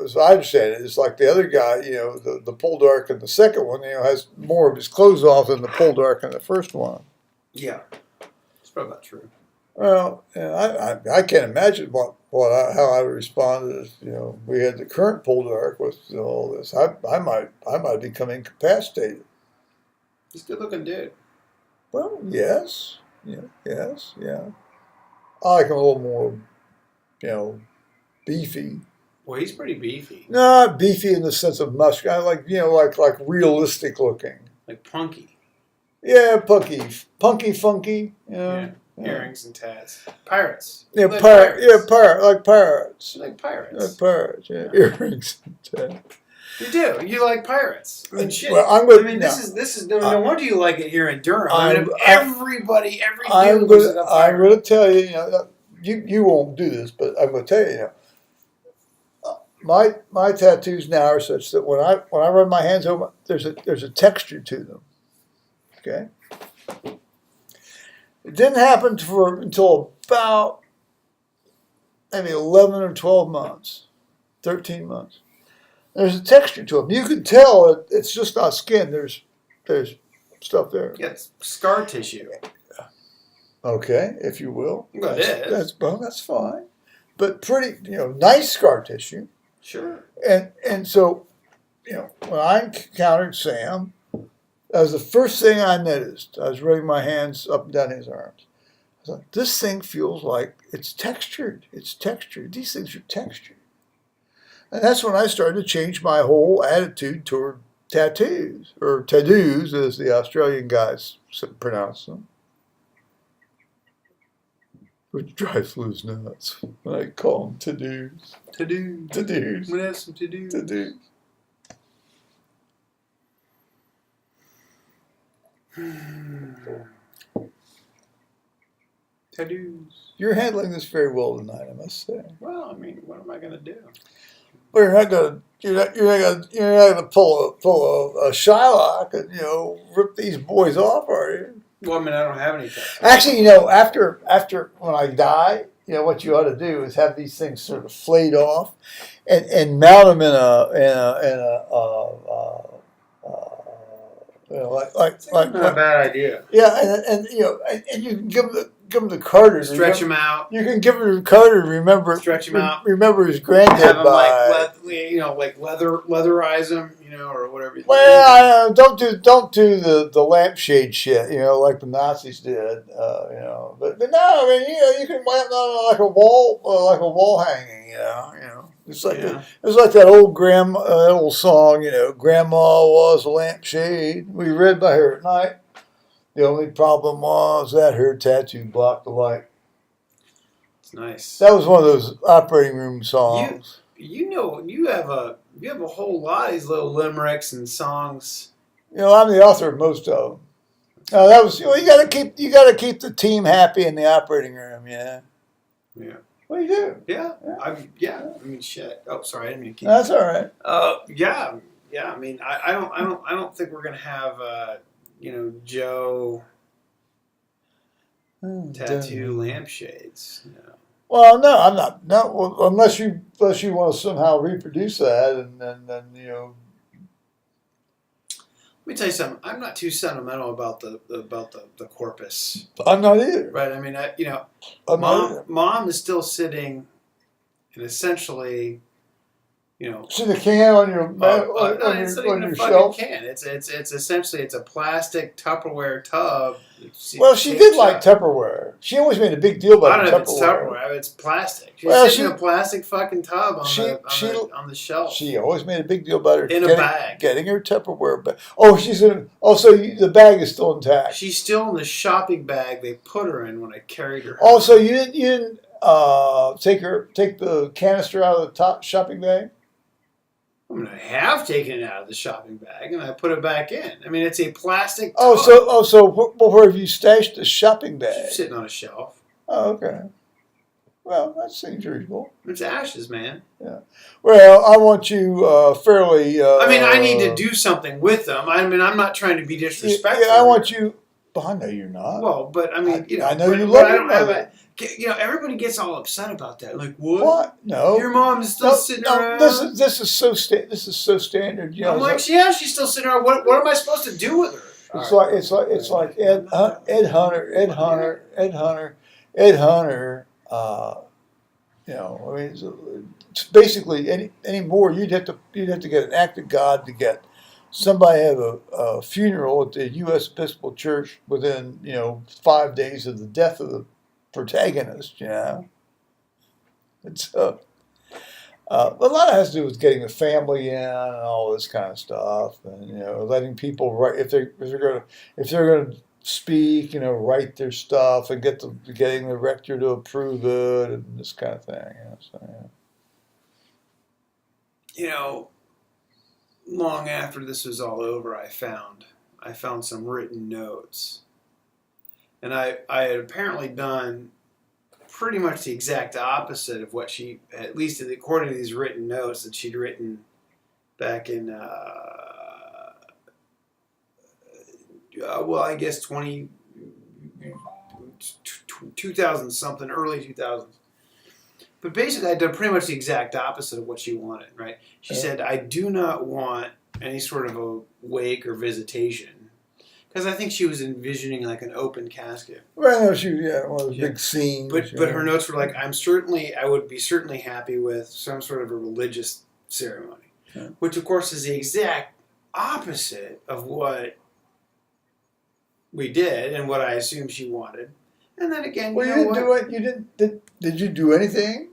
S1: as I understand it, is like the other guy, the Poldark and the second one, has more of his clothes off than the Poldark in the first one.
S2: Yeah, it's probably not true.
S1: Well, I can't imagine how I would respond if we had the current Poldark with all this. I might become incapacitated.
S2: He's a good looking dude.
S1: Well, yes, yes. I like him a little more, beefy.
S2: Well, he's pretty beefy.
S1: Not beefy in the sense of muscular. I like like realistic looking.
S2: Like punky.
S1: Yeah, punky, funky.
S2: Yeah. Earrings and tats. Pirates.
S1: Yeah,
S2: like
S1: pirates. Yeah, like pirates.
S2: Like pirates.
S1: Like pirates, yeah. Earrings and tats.
S2: You do. You like pirates. I mean, shit.
S1: Well,
S2: this is no wonder you like it here in Durham. Every dude
S1: I'm
S2: was a pirate.
S1: going to tell you, you won't do this, but I'm going to tell you, my tattoos now are such that when I run my hands over, there's a texture to them. Okay. It didn't happen until about maybe 11 or 12 months, 13 months. There's a texture to them. You can tell it's just not skin. There's stuff there.
S2: Yeah, it's scar tissue.
S1: Okay, if you will.
S2: Well, it is.
S1: That's fine. But pretty, nice scar tissue.
S2: Sure.
S1: And so, when I encountered Sam, that was the first thing I noticed. I was running my hands up and down his arms. I was like, this thing feels like it's textured. It's textured. These things are textured. And that's when I started to change my whole attitude toward tattoos, or tattoos, as the Australian guys pronounce them. Which drives Lou's nuts when I call them tattoos.
S2: Tattoos.
S1: Tattoos.
S2: I'm going to have some tattoos.
S1: Tattoos.
S2: Tattoos.
S1: You're handling this very well tonight, I must say.
S2: Well, I mean, what am I going to do?
S1: Well, you're not gonna pull a Shylock and rip these boys off, are you?
S2: Well, I mean, I don't have any tattoos.
S1: Actually, after when I die, what you ought to do is have these things sort of flayed off, and mount them in a You know,
S2: Not a bad idea.
S1: yeah, and you know, and you can give them the Carter.
S2: Stretch them out.
S1: You can give them to Carter. Remember,
S2: Stretch him out.
S1: Remember his granddad
S2: Have them
S1: by.
S2: leatherize them, or whatever.
S1: Well, don't do the lampshade shit, like the Nazis did, But no, I mean, you can lamp on like a wall hanging, It's like it's like that old song, Grandma was a lampshade. We read by her at night. The only problem was that her tattoo blocked the light.
S2: It's nice.
S1: That was one of those operating room songs.
S2: You have a whole lot of these little limericks and songs.
S1: I'm the author of most of them. That was you got to keep the team happy in the operating room. Yeah.
S2: Yeah.
S1: What do you do?
S2: Yeah. I mean, shit. Oh, sorry. I didn't mean to keep.
S1: That's all right.
S2: Yeah. I mean, I don't think we're gonna have Joe tattoo lampshades. No.
S1: Well, no, I'm not. No, well, unless you want to somehow reproduce that, and then
S2: Let me tell you something. I'm not too sentimental about the corpus.
S1: I'm not either.
S2: Right. I mean, mom is still sitting, and essentially,
S1: See the can on your on your shelf.
S2: Can. It's essentially a plastic Tupperware tub.
S1: Well, she did like Tupperware. She always made a big deal about
S2: I don't know if it's
S1: Tupperware.
S2: Tupperware. It's plastic. She's sitting in a plastic fucking tub on the shelf.
S1: She always made a big deal about her
S2: in a bag,
S1: getting her Tupperware bag. Oh, she's in. Oh, so the bag is still intact.
S2: She's still in the shopping bag they put her in when I carried her.
S1: Oh, so you didn't take the canister out of the top shopping bag?
S2: I mean, I have taken it out of the shopping bag and I put it back in. I mean, it's a plastic.
S1: So where have you stashed the shopping bag?
S2: It's sitting on a shelf.
S1: Oh, okay. Well, that seems reasonable.
S2: It's ashes, man.
S1: Yeah. Well, I want you fairly.
S2: I mean, I need to do something with them. I mean, I'm not trying to be disrespectful.
S1: Yeah, I want you. Well, I know you're not.
S2: Well, but I mean,
S1: I know you love your mother.
S2: Everybody gets all upset about that. Like, what?
S1: What? No.
S2: Your mom's still sitting around.
S1: This is so standard.
S2: I'm like, yeah, she's still sitting around. What am I supposed to do with her?
S1: It's like Ed Hunter. I mean, it's basically any more. You'd have to get an act of God to get somebody have a funeral at the U.S. Episcopal Church within 5 days of the death of the protagonist. It's a lot of it has to do with getting the family in and all this kind of stuff, and letting people write if they're gonna speak, write their stuff and getting the rector to approve it and this kind of thing.
S2: Long after this was all over, I found some written notes, and I had apparently done pretty much the exact opposite of what she, at least according to these written notes that she'd written back in, I guess 2000 something, early 2000s. But basically, I'd done pretty much the exact opposite of what she wanted, right? She said, I do not want any sort of a wake or visitation. Because I think she was envisioning like an open casket.
S1: Well, no, one of those big scenes.
S2: But her notes were like, I would be certainly happy with some sort of a religious ceremony. Yeah. Which, of course, is the exact opposite of what we did and what I assumed she wanted. And then again,
S1: you didn't do it. You didn't. Did you do anything?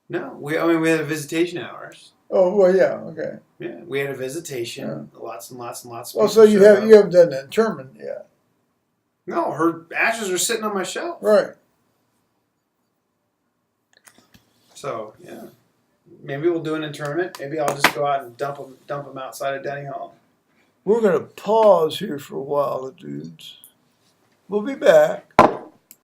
S2: No, we had a visitation hours.
S1: Oh well, yeah, okay.
S2: Yeah, we had a visitation. Yeah. Lots and lots and lots. Of
S1: well, so you haven't done the interment yet.
S2: No, her ashes are sitting on my shelf.
S1: Right.
S2: So yeah, maybe we'll do an interment. Maybe I'll just go out and dump them outside of Denny Hall.
S1: We're gonna pause here for a while, dudes. We'll be back.